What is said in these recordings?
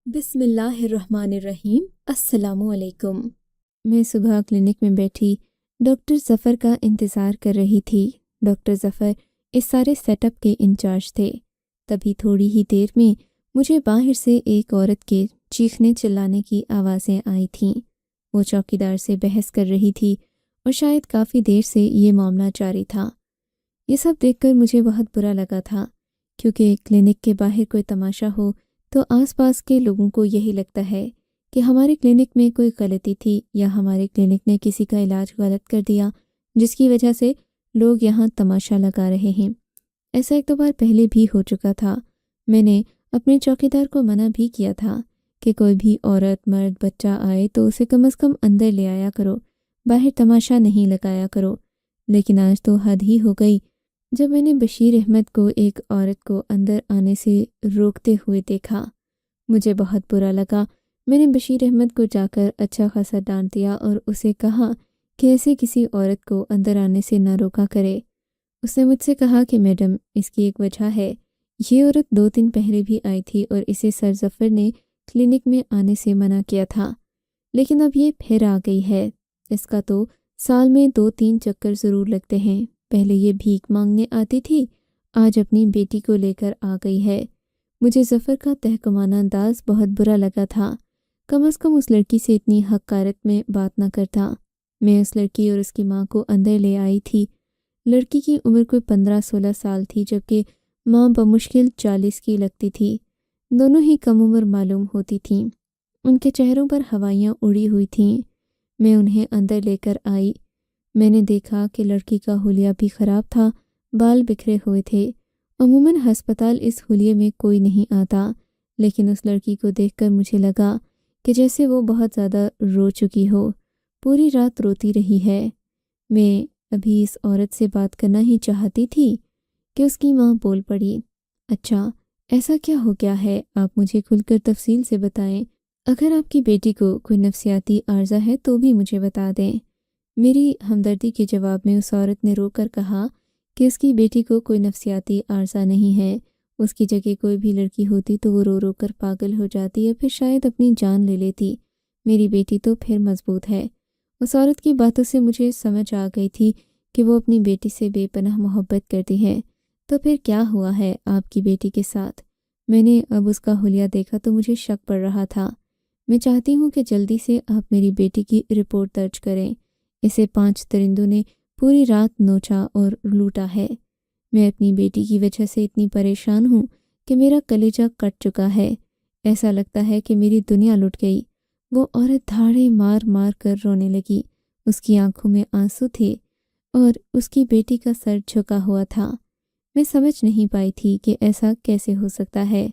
بسم اللہ الرحمن الرحیم۔ السلام علیکم۔ میں صبح کلینک میں بیٹھی ڈاکٹر ظفر کا انتظار کر رہی تھی۔ ڈاکٹر ظفر اس سارے سیٹ اپ کے انچارج تھے۔ تبھی تھوڑی ہی دیر میں مجھے باہر سے ایک عورت کے چیخنے چلانے کی آوازیں آئی تھیں۔ وہ چوکیدار سے بحث کر رہی تھی اور شاید کافی دیر سے یہ معاملہ جاری تھا۔ یہ سب دیکھ کر مجھے بہت برا لگا تھا، کیونکہ کلینک کے باہر کوئی تماشا ہو تو آس پاس کے لوگوں کو یہی لگتا ہے کہ ہمارے کلینک میں کوئی غلطی تھی یا ہمارے کلینک نے کسی کا علاج غلط کر دیا، جس کی وجہ سے لوگ یہاں تماشا لگا رہے ہیں۔ ایسا ایک دو بار پہلے بھی ہو چکا تھا۔ میں نے اپنے چوکیدار کو منع بھی کیا تھا کہ کوئی بھی عورت، مرد، بچہ آئے تو اسے کم از کم اندر لے آیا کرو، باہر تماشا نہیں لگایا کرو۔ لیکن آج تو حد ہی ہو گئی جب میں نے بشیر احمد کو ایک عورت کو اندر آنے سے روکتے ہوئے دیکھا۔ مجھے بہت برا لگا۔ میں نے بشیر احمد کو جا کر اچھا خاصا ڈانٹ دیا اور اسے کہا کہ ایسے کسی عورت کو اندر آنے سے نہ روکا کرے۔ اس نے مجھ سے کہا کہ میڈم، اس کی ایک وجہ ہے، یہ عورت 2 دن پہلے بھی آئی تھی اور اسے سر ظفر نے کلینک میں آنے سے منع کیا تھا، لیکن اب یہ پھر آ گئی ہے۔ اس کا تو سال میں 2-3 چکر ضرور لگتے ہیں۔ پہلے یہ بھیک مانگنے آتی تھی، آج اپنی بیٹی کو لے کر آ گئی ہے۔ مجھے ظفر کا تحکمانہ انداز بہت برا لگا تھا۔ کم از کم اس لڑکی سے اتنی حقارت میں بات نہ کرتا۔ میں اس لڑکی اور اس کی ماں کو اندر لے آئی تھی۔ لڑکی کی عمر کوئی 15-16 سال تھی، جبکہ ماں بمشکل 40 کی لگتی تھی۔ دونوں ہی کم عمر معلوم ہوتی تھیں۔ ان کے چہروں پر ہوائیاں اڑی ہوئی تھیں۔ میں انہیں اندر لے کر آئی۔ میں نے دیکھا کہ لڑکی کا حلیہ بھی خراب تھا، بال بکھرے ہوئے تھے۔ عموماً ہسپتال اس حلیے میں کوئی نہیں آتا، لیکن اس لڑکی کو دیکھ کر مجھے لگا کہ جیسے وہ بہت زیادہ رو چکی ہو، پوری رات روتی رہی ہے۔ میں ابھی اس عورت سے بات کرنا ہی چاہتی تھی کہ اس کی ماں بول پڑی، اچھا ایسا کیا ہو گیا ہے؟ آپ مجھے کھل کر تفصیل سے بتائیں۔ اگر آپ کی بیٹی کو کوئی نفسیاتی عارضہ ہے تو بھی مجھے بتا دیں۔ میری ہمدردی کے جواب میں اس عورت نے رو کر کہا کہ اس کی بیٹی کو کوئی نفسیاتی عارضہ نہیں ہے۔ اس کی جگہ کوئی بھی لڑکی ہوتی تو وہ رو رو کر پاگل ہو جاتی یا پھر شاید اپنی جان لے لیتی۔ میری بیٹی تو پھر مضبوط ہے۔ اس عورت کی باتوں سے مجھے سمجھ آ گئی تھی کہ وہ اپنی بیٹی سے بے پناہ محبت کرتی ہے۔ تو پھر کیا ہوا ہے آپ کی بیٹی کے ساتھ؟ میں نے اب اس کا حلیہ دیکھا تو مجھے شک پڑ رہا تھا۔ میں چاہتی ہوں کہ جلدی سے آپ میری بیٹی کی رپورٹ درج کریں۔ اسے 5 درندوں نے پوری رات نوچا اور لوٹا ہے۔ میں اپنی بیٹی کی وجہ سے اتنی پریشان ہوں کہ میرا کلیجہ کٹ چکا ہے۔ ایسا لگتا ہے کہ میری دنیا لٹ گئی۔ وہ عورت دھاڑے مار مار کر رونے لگی۔ اس کی آنکھوں میں آنسو تھے اور اس کی بیٹی کا سر جھکا ہوا تھا۔ میں سمجھ نہیں پائی تھی کہ ایسا کیسے ہو سکتا ہے۔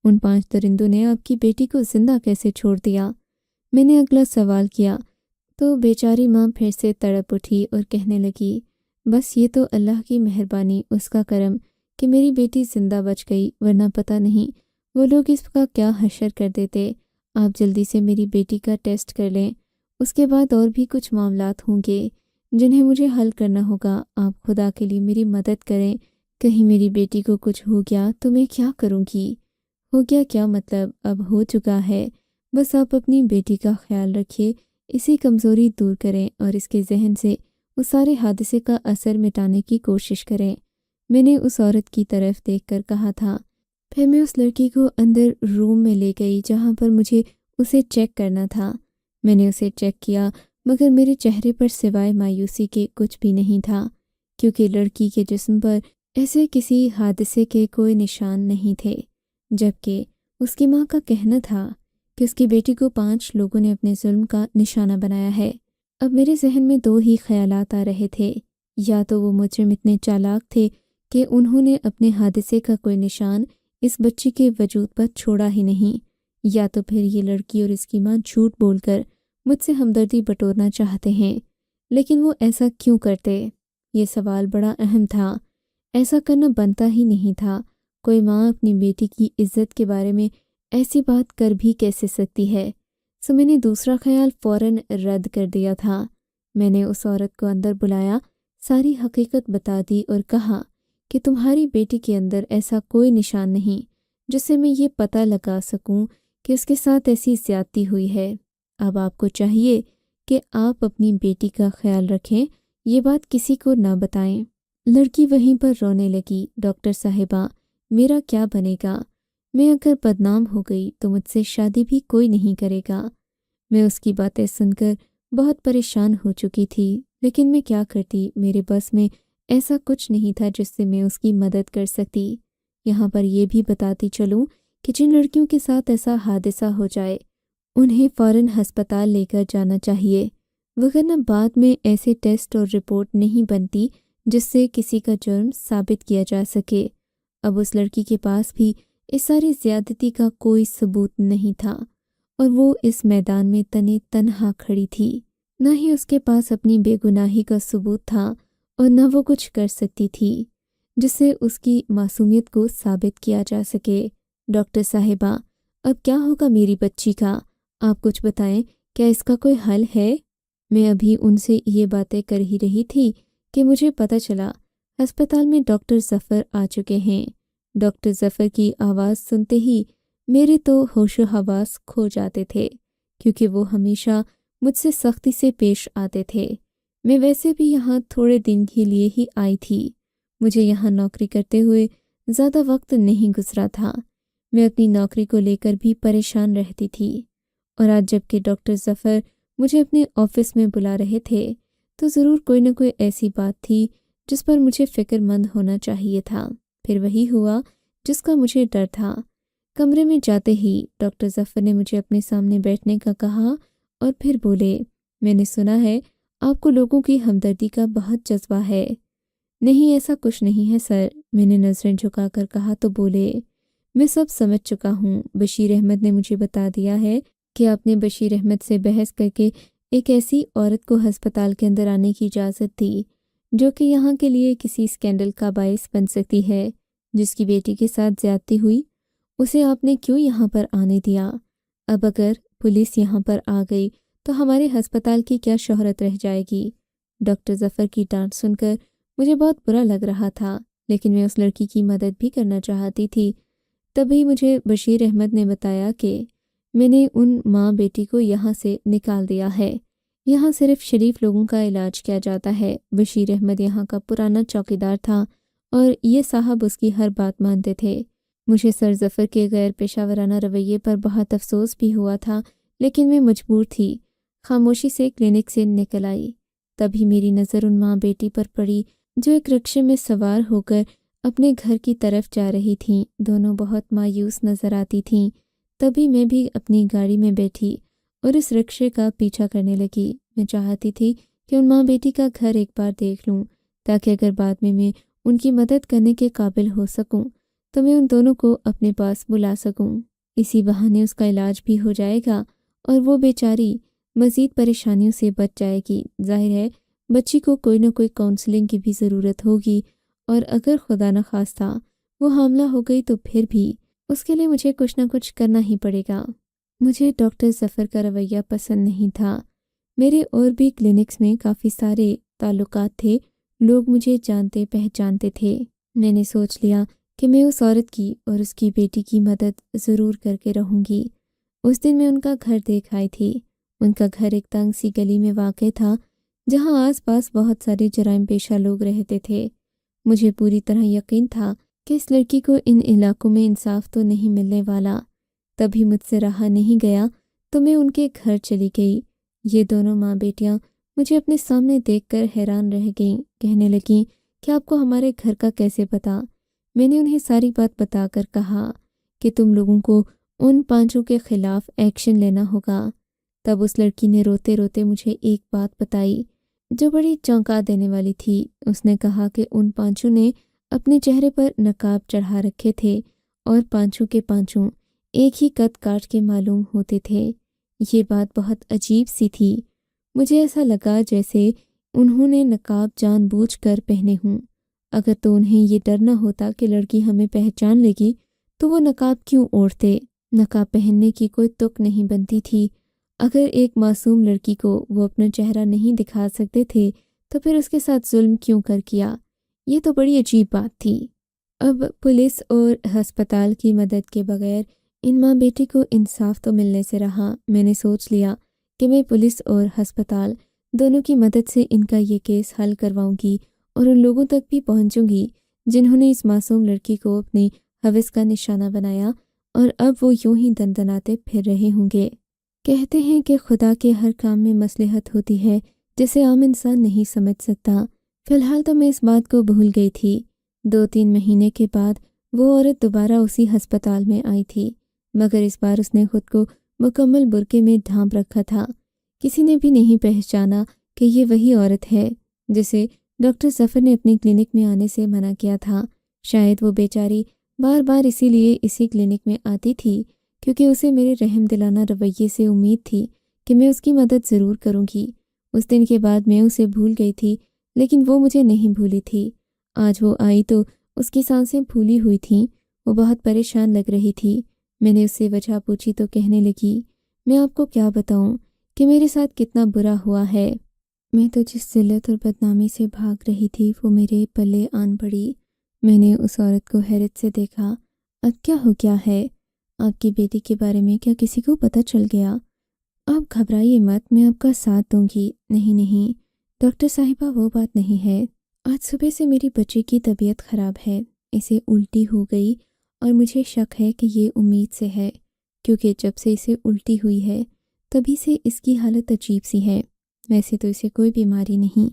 ان 5 درندوں نے آپ کی بیٹی کو زندہ کیسے چھوڑ دیا؟ میں نے اگلا سوال کیا تو بیچاری ماں پھر سے تڑپ اٹھی اور کہنے لگی، بس یہ تو اللہ کی مہربانی، اس کا کرم کہ میری بیٹی زندہ بچ گئی، ورنہ پتہ نہیں وہ لوگ اس کا کیا حشر کر دیتے۔ آپ جلدی سے میری بیٹی کا ٹیسٹ کر لیں، اس کے بعد اور بھی کچھ معاملات ہوں گے جنہیں مجھے حل کرنا ہوگا۔ آپ خدا کے لیے میری مدد کریں، کہیں میری بیٹی کو کچھ ہو گیا تو میں کیا کروں گی؟ ہو گیا کیا مطلب؟ اب ہو چکا ہے۔ بس آپ اپنی بیٹی کا خیال رکھیے، اسی کمزوری دور کریں اور اس کے ذہن سے اس سارے حادثے کا اثر مٹانے کی کوشش کریں۔ میں نے اس عورت کی طرف دیکھ کر کہا تھا۔ پھر میں اس لڑکی کو اندر روم میں لے گئی جہاں پر مجھے اسے چیک کرنا تھا۔ میں نے اسے چیک کیا، مگر میرے چہرے پر سوائے مایوسی کے کچھ بھی نہیں تھا، کیونکہ لڑکی کے جسم پر ایسے کسی حادثے کے کوئی نشان نہیں تھے، جبکہ اس کی ماں کا کہنا تھا کہ اس کی بیٹی کو 5 لوگوں نے اپنے ظلم کا نشانہ بنایا ہے۔ اب میرے ذہن میں 2 ہی خیالات آ رہے تھے، یا تو وہ مجرم اتنے چالاک تھے کہ انہوں نے اپنے حادثے کا کوئی نشان اس بچی کے وجود پر چھوڑا ہی نہیں، یا تو پھر یہ لڑکی اور اس کی ماں جھوٹ بول کر مجھ سے ہمدردی بٹورنا چاہتے ہیں۔ لیکن وہ ایسا کیوں کرتے؟ یہ سوال بڑا اہم تھا۔ ایسا کرنا بنتا ہی نہیں تھا۔ کوئی ماں اپنی بیٹی کی عزت کے بارے میں ایسی بات کر بھی کیسے سکتی ہے؟ سو میں نے دوسرا خیال فوراً رد کر دیا تھا۔ میں نے اس عورت کو اندر بلایا، ساری حقیقت بتا دی اور کہا کہ تمہاری بیٹی کے اندر ایسا کوئی نشان نہیں جس سے میں یہ پتہ لگا سکوں کہ اس کے ساتھ ایسی زیادتی ہوئی ہے۔ اب آپ کو چاہیے کہ آپ اپنی بیٹی کا خیال رکھیں، یہ بات کسی کو نہ بتائیں۔ لڑکی وہیں پر رونے لگی۔ ڈاکٹر صاحبہ، میرا کیا بنے گا؟ میں اگر بدنام ہو گئی تو مجھ سے شادی بھی کوئی نہیں کرے گا۔ میں اس کی باتیں سن کر بہت پریشان ہو چکی تھی، لیکن میں کیا کرتی؟ میرے بس میں ایسا کچھ نہیں تھا جس سے میں اس کی مدد کر سکتی۔ یہاں پر یہ بھی بتاتی چلوں کہ جن لڑکیوں کے ساتھ ایسا حادثہ ہو جائے انہیں فوراً ہسپتال لے کر جانا چاہیے، وگرنہ بعد میں ایسے ٹیسٹ اور رپورٹ نہیں بنتی جس سے کسی کا جرم ثابت کیا جا سکے۔ اب اس لڑکی کے پاس بھی اس ساری زیادتی کا کوئی ثبوت نہیں تھا، اور وہ اس میدان میں تنے تنہا کھڑی تھی۔ نہ ہی اس کے پاس اپنی بے گناہی کا ثبوت تھا اور نہ وہ کچھ کر سکتی تھی جس سے اس کی معصومیت کو ثابت کیا جا سکے۔ ڈاکٹر صاحبہ، اب کیا ہوگا میری بچی کا؟ آپ کچھ بتائیں، کیا اس کا کوئی حل ہے؟ میں ابھی ان سے یہ باتیں کر ہی رہی تھی کہ مجھے پتہ چلا ہسپتال میں ڈاکٹر ظفر آ چکے ہیں۔ ڈاکٹر ظفر کی آواز سنتے ہی میرے تو ہوش و حواس کھو جاتے تھے، کیونکہ وہ ہمیشہ مجھ سے سختی سے پیش آتے تھے۔ میں ویسے بھی یہاں تھوڑے دن کے لیے ہی آئی تھی، مجھے یہاں نوکری کرتے ہوئے زیادہ وقت نہیں گزرا تھا۔ میں اپنی نوکری کو لے کر بھی پریشان رہتی تھی، اور آج جب کہ ڈاکٹر ظفر مجھے اپنے آفس میں بلا رہے تھے تو ضرور کوئی نہ کوئی ایسی بات تھی جس پر مجھے فکر مند ہونا چاہیے تھا۔ پھر وہی ہوا جس کا مجھے ڈر تھا۔ کمرے میں جاتے ہی ڈاکٹر ظفر نے مجھے اپنے سامنے بیٹھنے کا کہا اور پھر بولے، میں نے سنا ہے آپ کو لوگوں کی ہمدردی کا بہت جذبہ ہے۔ نہیں، ایسا کچھ نہیں ہے سر، میں نے نظریں جھکا کر کہا تو بولے، میں سب سمجھ چکا ہوں۔ بشیر احمد نے مجھے بتا دیا ہے کہ آپ نے بشیر احمد سے بحث کر کے ایک ایسی عورت کو ہسپتال کے اندر آنے کی اجازت دی جو کہ یہاں کے لیے کسی اسکینڈل کا باعث بن سکتی ہے۔ جس کی بیٹی کے ساتھ زیادتی ہوئی اسے آپ نے کیوں یہاں پر آنے دیا؟ اب اگر پولیس یہاں پر آ گئی تو ہمارے ہسپتال کی کیا شہرت رہ جائے گی؟ ڈاکٹر ظفر کی ڈانٹ سن کر مجھے بہت برا لگ رہا تھا، لیکن میں اس لڑکی کی مدد بھی کرنا چاہتی تھی۔ تبھی مجھے بشیر احمد نے بتایا کہ میں نے ان ماں بیٹی کو یہاں سے نکال دیا ہے۔ یہاں صرف شریف لوگوں کا علاج کیا جاتا ہے۔ بشیر احمد یہاں کا پرانا چوکیدار تھا اور یہ صاحب اس کی ہر بات مانتے تھے۔ مجھے سر ظفر کے غیر پیشہ ورانہ رویے پر بہت افسوس بھی ہوا تھا، لیکن میں مجبور تھی۔ خاموشی سے کلینک سے نکل آئی۔ تبھی میری نظر ان ماں بیٹی پر پڑی جو ایک رکشے میں سوار ہو کر اپنے گھر کی طرف جا رہی تھیں۔ دونوں بہت مایوس نظر آتی تھیں۔ تبھی میں بھی اپنی گاڑی میں بیٹھی اور اس رکشے کا پیچھا کرنے لگی۔ میں چاہتی تھی کہ ان ماں بیٹی کا گھر ایک بار دیکھ لوں، تاکہ اگر بعد میں ان کی مدد کرنے کے قابل ہو سکوں تو میں ان دونوں کو اپنے پاس بلا سکوں۔ اسی بہانے اس کا علاج بھی ہو جائے گا اور وہ بیچاری مزید پریشانیوں سے بچ جائے گی۔ ظاہر ہے بچی کو کوئی نہ کوئی کاؤنسلنگ کی بھی ضرورت ہوگی، اور اگر خدا نخواستہ وہ حاملہ ہو گئی تو پھر بھی اس کے لیے مجھے کچھ نہ کچھ کرنا ہی پڑے گا۔ مجھے ڈاکٹر ظفر کا رویہ پسند نہیں تھا۔ میرے اور بھی کلینکس میں کافی سارے تعلقات تھے، لوگ مجھے جانتے پہچانتے تھے۔ میں نے سوچ لیا کہ میں اس عورت کی اور اس کی بیٹی کی مدد ضرور کر کے رہوں گی۔ اس دن میں ان کا گھر دیکھ آئی تھی۔ ان کا گھر ایک تنگ سی گلی میں واقع تھا جہاں آس پاس بہت سارے جرائم پیشہ لوگ رہتے تھے۔ مجھے پوری طرح یقین تھا کہ اس لڑکی کو ان علاقوں میں انصاف تو نہیں ملنے والا۔ تبھی مجھ سے رہا نہیں گیا تو میں ان کے گھر چلی گئی۔ یہ دونوں ماں بیٹیاں مجھے اپنے سامنے دیکھ کر حیران رہ گئیں، کہنے لگیں کہ آپ کو ہمارے گھر کا کیسے پتہ؟ میں نے انہیں ساری بات بتا کر کہا کہ تم لوگوں کو ان پانچوں کے خلاف ایکشن لینا ہوگا۔ تب اس لڑکی نے روتے روتے مجھے ایک بات بتائی جو بڑی چونکا دینے والی تھی۔ اس نے کہا کہ ان پانچوں نے اپنے چہرے پر نقاب چڑھا رکھے تھے اور پانچوں کے پانچوں ایک ہی قد کاٹ کے معلوم ہوتے تھے۔ یہ بات بہت عجیب سی تھی۔ مجھے ایسا لگا جیسے انہوں نے نقاب جان بوجھ کر پہنے ہوں۔ اگر تو انہیں یہ ڈر نہ ہوتا کہ لڑکی ہمیں پہچان لے گی تو وہ نقاب کیوں اوڑھتے؟ نقاب پہننے کی کوئی تک نہیں بنتی تھی۔ اگر ایک معصوم لڑکی کو وہ اپنا چہرہ نہیں دکھا سکتے تھے تو پھر اس کے ساتھ ظلم کیوں کر کیا؟ یہ تو بڑی عجیب بات تھی۔ اب پولیس اور ہسپتال کی مدد کے بغیر ان ماں بیٹی کو انصاف تو ملنے سے رہا۔ میں نے سوچ لیا کہ میں پولیس اور ہسپتال دونوں کی مدد سے ان کا یہ کیس حل کرواؤں گی اور ان لوگوں تک بھی پہنچوں گی جنہوں نے اس معصوم لڑکی کو اپنی ہوس کا نشانہ بنایا، اور اب وہ یوں ہی دندناتے پھر رہے ہوں گے۔ کہتے ہیں کہ خدا کے ہر کام میں مصلحت ہوتی ہے جسے عام انسان نہیں سمجھ سکتا۔ فی الحال تو میں اس بات کو بھول گئی تھی۔ 2-3 مہینے کے بعد وہ عورت دوبارہ اسی ہسپتال میں آئی تھی، مگر اس بار اس نے خود کو مکمل برقعے میں ڈھانپ رکھا تھا۔ کسی نے بھی نہیں پہچانا کہ یہ وہی عورت ہے جسے ڈاکٹر ظفر نے اپنی کلینک میں آنے سے منع کیا تھا۔ شاید وہ بیچاری بار بار اسی لیے اسی کلینک میں آتی تھی کیونکہ اسے میرے رحم دلانہ رویے سے امید تھی کہ میں اس کی مدد ضرور کروں گی۔ اس دن کے بعد میں اسے بھول گئی تھی، لیکن وہ مجھے نہیں بھولی تھی۔ آج وہ آئی تو اس کی سانسیں پھولی ہوئی تھیں، وہ بہت پریشان لگ رہی تھی۔ میں نے اس سے وجہ پوچھی تو کہنے لگی، میں آپ کو کیا بتاؤں کہ میرے ساتھ کتنا برا ہوا ہے۔ میں تو جس ذلت اور بدنامی سے بھاگ رہی تھی وہ میرے پلے آن پڑی۔ میں نے اس عورت کو حیرت سے دیکھا۔ اب کیا ہو گیا ہے؟ آپ کی بیٹی کے بارے میں کیا کسی کو پتہ چل گیا؟ آپ گھبرائیے مت، میں آپ کا ساتھ دوں گی۔ نہیں ڈاکٹر صاحبہ، وہ بات نہیں ہے۔ آج صبح سے میری بچی کی طبیعت خراب ہے، اسے الٹی ہو گئی اور مجھے شک ہے کہ یہ امید سے ہے، کیونکہ جب سے اسے الٹی ہوئی ہے تبھی سے اس کی حالت عجیب سی ہے۔ ویسے تو اسے کوئی بیماری نہیں،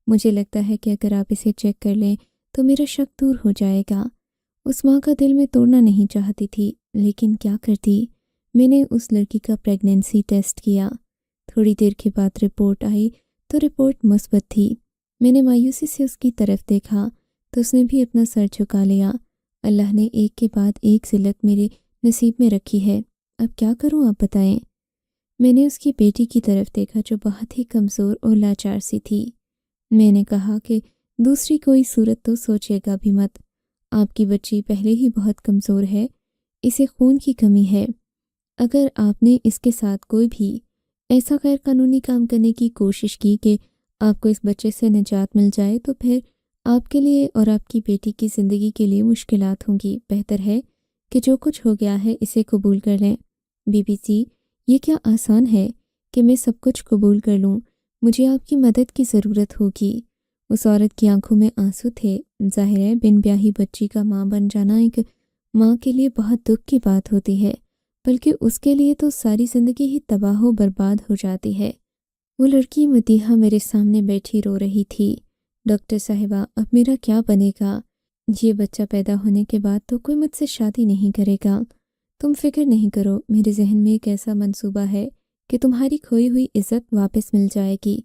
مجھے لگتا ہے کہ اگر آپ اسے چیک کر لیں تو میرا شک دور ہو جائے گا۔ اس ماں کا دل میں توڑنا نہیں چاہتی تھی، لیکن کیا کرتی؟ میں نے اس لڑکی کا پریگنینسی ٹیسٹ کیا۔ تھوڑی دیر کے بعد رپورٹ آئی تو رپورٹ مثبت تھی۔ میں نے مایوسی سے اس کی طرف دیکھا تو اس نے بھی اپنا سر جھکا لیا۔ اللہ نے ایک کے بعد ایک ذلت میرے نصیب میں رکھی ہے، اب کیا کروں آپ بتائیں؟ میں نے اس کی بیٹی کی طرف دیکھا جو بہت ہی کمزور اور لاچار سی تھی۔ میں نے کہا کہ دوسری کوئی صورت تو سوچے گا بھی مت، آپ کی بچی پہلے ہی بہت کمزور ہے، اسے خون کی کمی ہے۔ اگر آپ نے اس کے ساتھ کوئی بھی ایسا غیر قانونی کام کرنے کی کوشش کی کہ آپ کو اس بچے سے نجات مل جائے تو پھر آپ کے لیے اور آپ کی بیٹی کی زندگی کے لیے مشکلات ہوں گی۔ بہتر ہے کہ جو کچھ ہو گیا ہے اسے قبول کر لیں۔ بی بی سی، یہ کیا آسان ہے کہ میں سب کچھ قبول کر لوں؟ مجھے آپ کی مدد کی ضرورت ہوگی۔ اس عورت کی آنکھوں میں آنسو تھے۔ ظاہر ہے بن بیاہی بچی کا ماں بن جانا ایک ماں کے لیے بہت دکھ کی بات ہوتی ہے، بلکہ اس کے لیے تو ساری زندگی ہی تباہ و برباد ہو جاتی ہے۔ وہ لڑکی مدیحہ میرے سامنے بیٹھی رو رہی تھی۔ ڈاکٹر صاحبہ، اب میرا کیا بنے گا؟ یہ بچہ پیدا ہونے کے بعد تو کوئی مجھ سے شادی نہیں کرے گا۔ تم فکر نہیں کرو، میرے ذہن میں ایک ایسا منصوبہ ہے کہ تمہاری کھوئی ہوئی عزت واپس مل جائے گی۔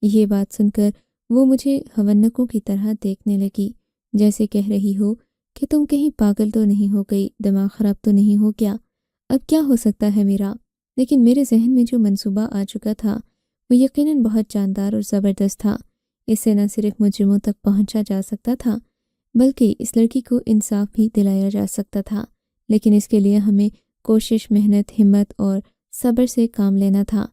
یہ بات سن کر وہ مجھے ہونکوں کی طرح دیکھنے لگی، جیسے کہہ رہی ہو کہ تم کہیں پاگل تو نہیں ہو گئی، دماغ خراب تو نہیں ہو گیا؟ اب کیا ہو سکتا ہے میرا؟ لیکن میرے ذہن میں جو منصوبہ آ چکا تھا وہ یقیناً بہت جاندار اور زبردست تھا۔ اس سے نہ صرف مجرموں تک پہنچا جا سکتا تھا بلکہ اس لڑکی کو انصاف بھی دلایا جا سکتا تھا، لیکن اس کے لیے ہمیں کوشش، محنت، ہمت اور صبر سے کام لینا تھا۔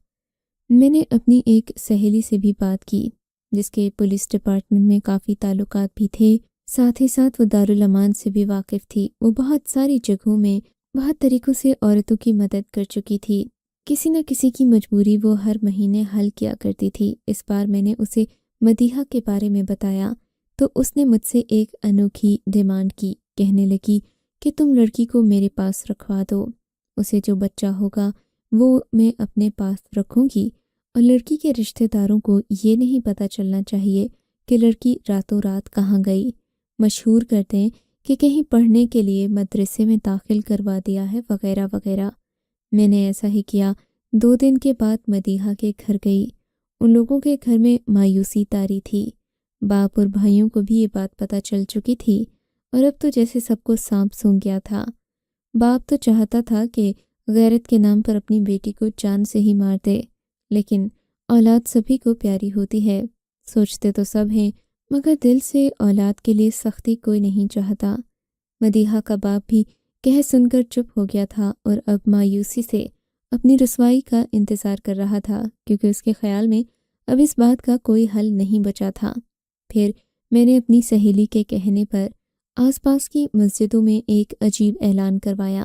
میں نے اپنی ایک سہیلی سے بھی بات کی جس کے پولیس ڈپارٹمنٹ میں کافی تعلقات بھی تھے، ساتھ ہی ساتھ وہ دارالامان سے بھی واقف تھی۔ وہ بہت ساری جگہوں میں بہت طریقوں سے عورتوں کی مدد کر چکی تھی، کسی نہ کسی کی مجبوری وہ ہر مہینے حل کیا کرتی تھی۔ اس بار میں نے اسے مدیحہ کے بارے میں بتایا تو اس نے مجھ سے ایک انوکھی ڈیمانڈ کی، کہنے لگی کہ تم لڑکی کو میرے پاس رکھوا دو، اسے جو بچہ ہوگا وہ میں اپنے پاس رکھوں گی، اور لڑکی کے رشتہ داروں کو یہ نہیں پتہ چلنا چاہیے کہ لڑکی راتوں رات کہاں گئی، مشہور کر دیں کہ کہیں پڑھنے کے لیے مدرسے میں داخل کروا دیا ہے وغیرہ وغیرہ۔ میں نے ایسا ہی کیا۔ 2 دن کے بعد مدیحہ کے گھر گئی۔ ان لوگوں کے گھر میں مایوسی طاری تھی۔ باپ اور بھائیوں کو بھی یہ بات پتہ چل چکی تھی، اور اب تو جیسے سب کو سانپ سونگھ گیا تھا۔ باپ تو چاہتا تھا کہ غیرت کے نام پر اپنی بیٹی کو جان سے ہی مار دے، لیکن اولاد سبھی کو پیاری ہوتی ہے، سوچتے تو سب ہیں، مگر دل سے اولاد کے لیے سختی کوئی نہیں چاہتا۔ مدیحہ کا باپ بھی کہہ سن کر چپ ہو گیا تھا اور اب مایوسی سے اپنی رسوائی کا انتظار کر رہا تھا، کیونکہ اس کے خیال میں اب اس بات کا کوئی حل نہیں بچا تھا۔ پھر میں نے اپنی سہیلی کے کہنے پر آس پاس کی مسجدوں میں ایک عجیب اعلان کروایا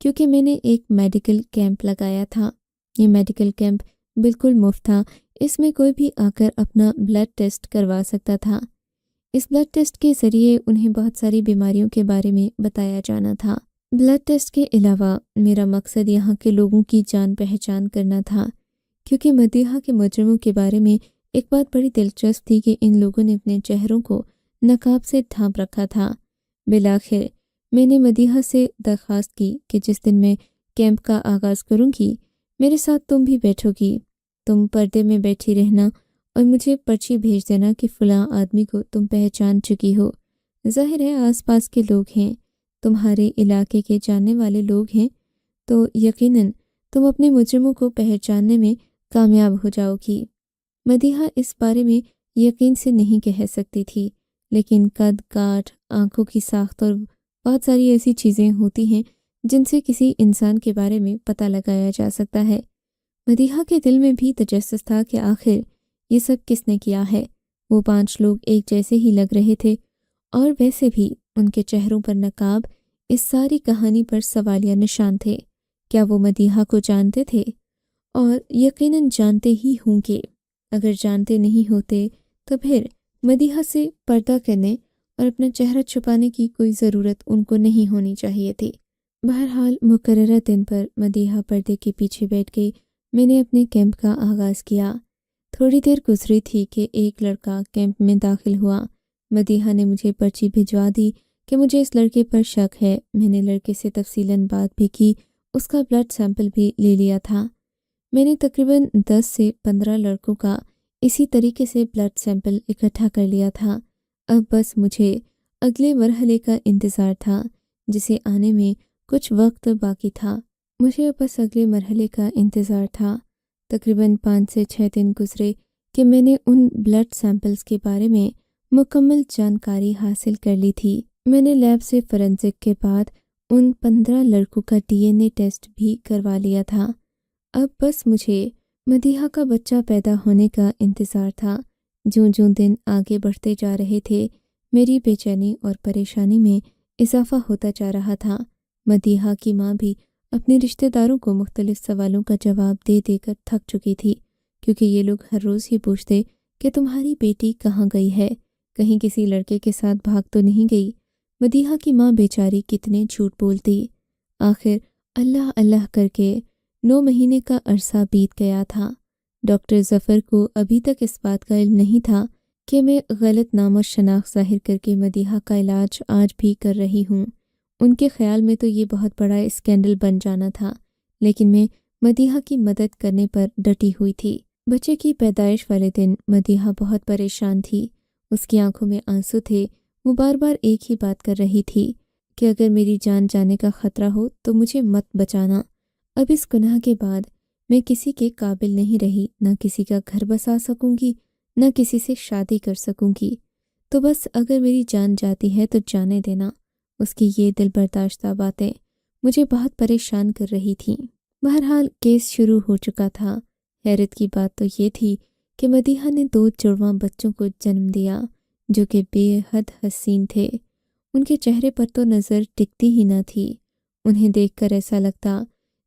کیونکہ میں نے ایک میڈیکل کیمپ لگایا تھا۔ یہ میڈیکل کیمپ بالکل مفت تھا، اس میں کوئی بھی آ کر اپنا بلڈ ٹیسٹ کروا سکتا تھا۔ اس بلڈ ٹیسٹ کے ذریعے انہیں بہت ساری بیماریوں کے بارے میں بتایا جانا تھا۔ بلڈ ٹیسٹ کے علاوہ میرا مقصد یہاں کے لوگوں کی جان پہچان کرنا تھا، کیونکہ مدیحہ کے مجرموں کے بارے میں ایک بات بڑی دلچسپ تھی کہ ان لوگوں نے اپنے چہروں کو نقاب سے ڈھانپ رکھا تھا۔ بالآخر میں نے مدیحہ سے درخواست کی کہ جس دن میں کیمپ کا آغاز کروں گی میرے ساتھ تم بھی بیٹھو گی۔ تم پردے میں بیٹھی رہنا اور مجھے پرچی بھیج دینا کہ فلاں آدمی کو تم پہچان چکی ہو۔ ظاہر ہے آس پاس کے لوگ ہیں، تمہارے علاقے کے جاننے والے لوگ ہیں، تو یقیناً تم اپنے مجرموں کو پہچاننے میں کامیاب ہو جاؤ گی۔ مدیحہ اس بارے میں یقین سے نہیں کہہ سکتی تھی، لیکن قد کاٹ، آنکھوں کی ساخت اور بہت ساری ایسی چیزیں ہوتی ہیں جن سے کسی انسان کے بارے میں پتہ لگایا جا سکتا ہے۔ مدیحہ کے دل میں بھی تجسس تھا کہ آخر یہ سب کس نے کیا ہے۔ وہ 5 لوگ ایک جیسے ہی لگ رہے تھے، اور ویسے بھی ان کے چہروں پر نقاب اس ساری کہانی پر سوالیہ نشان تھے۔ کیا وہ مدیحہ کو جانتے تھے؟ اور یقیناً جانتے ہی ہوں گے۔ اگر جانتے نہیں ہوتے تو پھر مدیحہ سے پردہ کرنے اور اپنا چہرہ چھپانے کی کوئی ضرورت ان کو نہیں ہونی چاہیے تھی۔ بہرحال مقررہ دن پر مدیحہ پردے کے پیچھے بیٹھ کے میں نے اپنے کیمپ کا آغاز کیا۔ تھوڑی دیر گزری تھی کہ ایک لڑکا کیمپ میں داخل ہوا۔ مدیحہ نے مجھے پرچی بھجوا دی کہ مجھے اس لڑکے پر شک ہے۔ میں نے لڑکے سے تفصیلاً بات بھی کی، اس کا بلڈ سیمپل بھی لے لیا تھا۔ میں نے تقریباً 10 سے 15 لڑکوں کا اسی طریقے سے بلڈ سیمپل اکٹھا کر لیا تھا۔ اب بس مجھے اگلے مرحلے کا انتظار تھا، جسے آنے میں کچھ وقت باقی تھا۔ مجھے اب بس اگلے مرحلے کا انتظار تھا۔ تقریباً 5 سے 6 دن گزرے کہ میں نے ان بلڈ سیمپلز کے بارے میں مکمل جانکاری حاصل کر لی تھی۔ میں نے لیب سے فورینسک کے بعد ان 15 لڑکوں کا DNA ٹیسٹ بھی کروا لیا تھا۔ اب بس مجھے مدیحہ کا بچہ پیدا ہونے کا انتظار تھا۔ جوں جوں دن آگے بڑھتے جا رہے تھے، میری بے چینی اور پریشانی میں اضافہ ہوتا جا رہا تھا۔ مدیحہ کی ماں بھی اپنے رشتہ داروں کو مختلف سوالوں کا جواب دے دے کر تھک چکی تھی، کیونکہ یہ لوگ ہر روز ہی پوچھتے کہ تمہاری بیٹی کہاں گئی ہے، کہیں کسی لڑکے کے ساتھ بھاگ تو نہیں گئی۔ مدیحہ کی ماں بیچاری کتنے جھوٹ بولتی۔ آخر اللہ اللہ کر کے 9 مہینے کا عرصہ بیت گیا تھا۔ ڈاکٹر ظفر کو ابھی تک اس بات کا علم نہیں تھا کہ میں غلط نام و شناخت ظاہر کر کے مدیحہ کا علاج آج بھی کر رہی ہوں۔ ان کے خیال میں تو یہ بہت بڑا اسکینڈل بن جانا تھا، لیکن میں مدیحہ کی مدد کرنے پر ڈٹی ہوئی تھی۔ بچے کی پیدائش والے دن مدیحہ بہت پریشان تھی۔ اس کی آنکھوں میں آنسو تھے۔ وہ بار بار ایک ہی بات کر رہی تھی کہ اگر میری جان جانے کا خطرہ ہو تو مجھے مت بچانا۔ اب اس گناہ کے بعد میں کسی کے قابل نہیں رہی، نہ کسی کا گھر بسا سکوں گی، نہ کسی سے شادی کر سکوں گی، تو بس اگر میری جان جاتی ہے تو جانے دینا۔ اس کی یہ دل برداشتہ باتیں مجھے بہت پریشان کر رہی تھیں۔ بہرحال کیس شروع ہو چکا تھا۔ حیرت کی بات تو یہ تھی کہ مدیحہ نے 2 جڑواں بچوں کو جنم دیا جو کہ بے حد حسین تھے۔ ان کے چہرے پر تو نظر ٹکتی ہی نہ تھی۔ انہیں دیکھ کر ایسا لگتا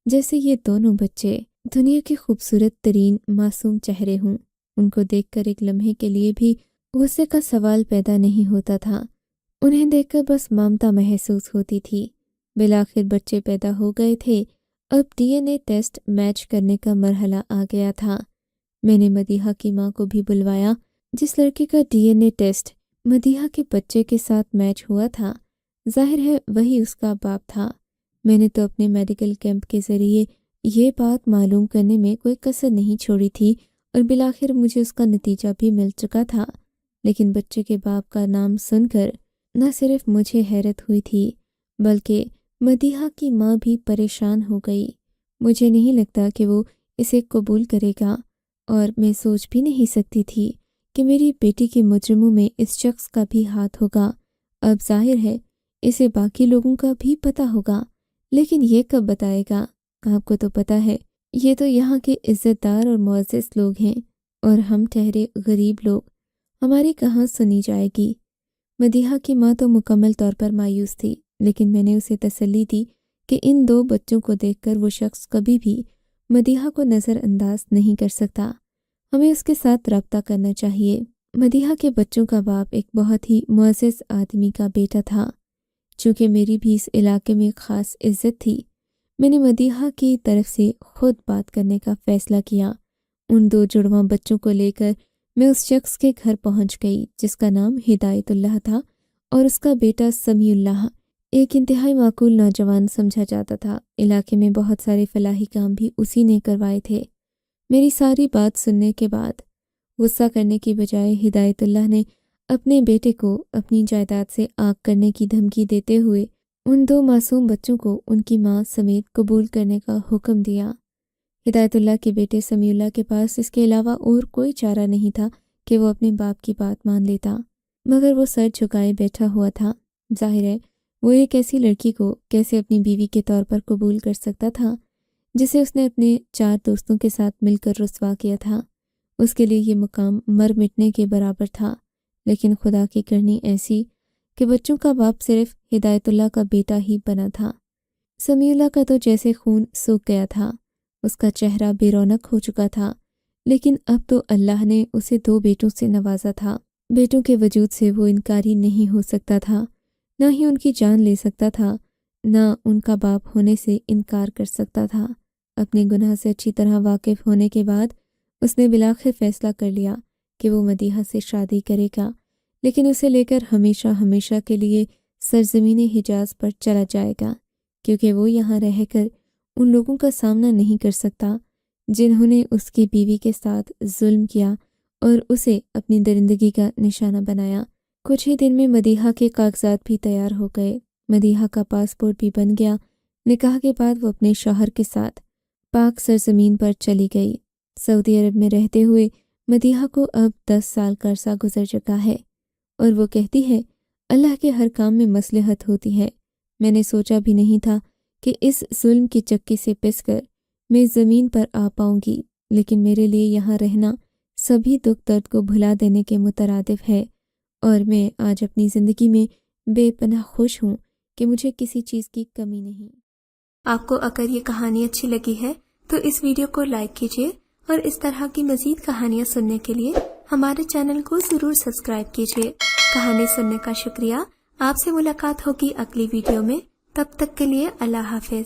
جیسے یہ دونوں بچے دنیا کے خوبصورت ترین معصوم چہرے ہوں۔ ان کو دیکھ کر ایک لمحے کے لیے بھی غصے کا سوال پیدا نہیں ہوتا تھا۔ انہیں دیکھ کر بس ممتا محسوس ہوتی تھی۔ بالآخر بچے پیدا ہو گئے تھے۔ اب DNA ٹیسٹ میچ کرنے کا مرحلہ آ گیا تھا۔ میں نے مدیحہ کی ماں کو بھی بلوایا۔ جس لڑکے کا DNA ٹیسٹ مدیحہ کے بچے کے ساتھ میچ ہوا تھا، ظاہر ہے وہی اس کا باپ تھا۔ میں نے تو اپنے میڈیکل کیمپ کے ذریعے یہ بات معلوم کرنے میں کوئی کسر نہیں چھوڑی تھی، اور بالآخر مجھے اس کا نتیجہ بھی مل چکا تھا۔ لیکن بچے کے باپ کا نام سن کر نہ صرف مجھے حیرت ہوئی تھی، بلکہ مدیحہ کی ماں بھی پریشان ہو گئی۔ مجھے نہیں لگتا کہ وہ اسے قبول کرے گا، اور میں سوچ بھی نہیں سکتی تھی کہ میری بیٹی کے مجرموں میں اس شخص کا بھی ہاتھ ہوگا۔ اب ظاہر ہے اسے باقی لوگوں کا بھی پتہ ہوگا، لیکن یہ کب بتائے گا؟ آپ کو تو پتہ ہے یہ تو یہاں کے عزت دار اور معزز لوگ ہیں، اور ہم ٹھہرے غریب لوگ، ہماری کہاں سنی جائے گی؟ مدیحہ کی ماں تو مکمل طور پر مایوس تھی۔ لیکن میں نے اسے تسلی دی کہ ان 2 بچوں کو دیکھ کر وہ شخص کبھی بھی مدیحہ کو نظر انداز نہیں کر سکتا، ہمیں اس کے ساتھ رابطہ کرنا چاہیے۔ مدیحہ کے بچوں کا باپ ایک بہت ہی معزز آدمی کا بیٹا تھا۔ چونکہ میری بھی اس علاقے میں خاص عزت تھی، میں نے مدیحہ کی طرف سے خود بات کرنے کا فیصلہ کیا۔ ان 2 جڑواں بچوں کو لے کر میں اس شخص کے گھر پہنچ گئی جس کا نام ہدایت اللہ تھا اور اس کا بیٹا سمیع اللہ ایک انتہائی معقول نوجوان سمجھا جاتا تھا۔ علاقے میں بہت سارے فلاحی کام بھی اسی نے کروائے تھے۔ میری ساری بات سننے کے بعد غصہ کرنے کی بجائے ہدایت اللہ نے اپنے بیٹے کو اپنی جائیداد سے آگ کرنے کی دھمکی دیتے ہوئے ان 2 معصوم بچوں کو ان کی ماں سمیت قبول کرنے کا حکم دیا۔ ہدایت اللہ کے بیٹے سمیع اللہ کے پاس اس کے علاوہ اور کوئی چارہ نہیں تھا کہ وہ اپنے باپ کی بات مان لیتا، مگر وہ سر جھکائے بیٹھا ہوا تھا۔ ظاہر ہے وہ ایک ایسی لڑکی کو کیسے اپنی بیوی کے طور پر قبول کر سکتا تھا جسے اس نے اپنے 4 دوستوں کے ساتھ مل کر رسوا کیا تھا۔ اس کے لیے یہ مقام مر مٹنے کے برابر تھا، لیکن خدا کی کرنی ایسی کہ بچوں کا باپ صرف ہدایت اللہ کا بیٹا ہی بنا تھا۔ سمیع اللہ کا تو جیسے خون سوکھ گیا تھا، اس کا چہرہ بے رونق ہو چکا تھا، لیکن اب تو اللہ نے اسے 2 بیٹوں سے نوازا تھا۔ بیٹوں کے وجود سے وہ انکاری نہیں ہو سکتا تھا، نہ ہی ان کی جان لے سکتا تھا، نہ ان کا باپ ہونے سے انکار کر سکتا تھا۔ اپنے گناہ سے اچھی طرح واقف ہونے کے بعد اس نے بالآخر فیصلہ کر لیا کہ وہ مدیحہ سے شادی کرے گا، لیکن اسے لے کر ہمیشہ ہمیشہ کے لیے سرزمین حجاز پر چلا جائے گا، کیونکہ وہ یہاں رہ کر ان لوگوں کا سامنا نہیں کر سکتا جنہوں نے اس کی بیوی کے ساتھ ظلم کیا اور اسے اپنی درندگی کا نشانہ بنایا۔ کچھ ہی دن میں مدیحہ کے کاغذات بھی تیار ہو گئے، مدیحہ کا پاسپورٹ بھی بن گیا۔ نکاح کے بعد وہ اپنے شوہر کے ساتھ پاک سرزمین پر چلی گئی۔ سعودی عرب میں رہتے ہوئے مدیحہ کو اب 10 سال کا عرصہ گزر چکا ہے، اور وہ کہتی ہے اللہ کے ہر کام میں مصلحت ہوتی ہے۔ میں نے سوچا بھی نہیں تھا کہ اس ظلم کی چکی سے پس کر میں زمین پر آ پاؤں گی، لیکن میرے لیے یہاں رہنا سبھی دکھ درد کو بھلا دینے کے مترادف ہے، اور میں آج اپنی زندگی میں بے پناہ خوش ہوں کہ مجھے کسی چیز کی کمی نہیں۔ آپ کو اگر یہ کہانی اچھی لگی ہے تو اس ویڈیو کو لائک کیجیے، اور اس طرح کی مزید کہانیاں سننے کے لیے ہمارے چینل کو ضرور سبسکرائب کیجیے۔ کہانی سننے کا شکریہ۔ آپ سے ملاقات ہوگی اگلی ویڈیو میں، تب تک کے لیے اللہ حافظ۔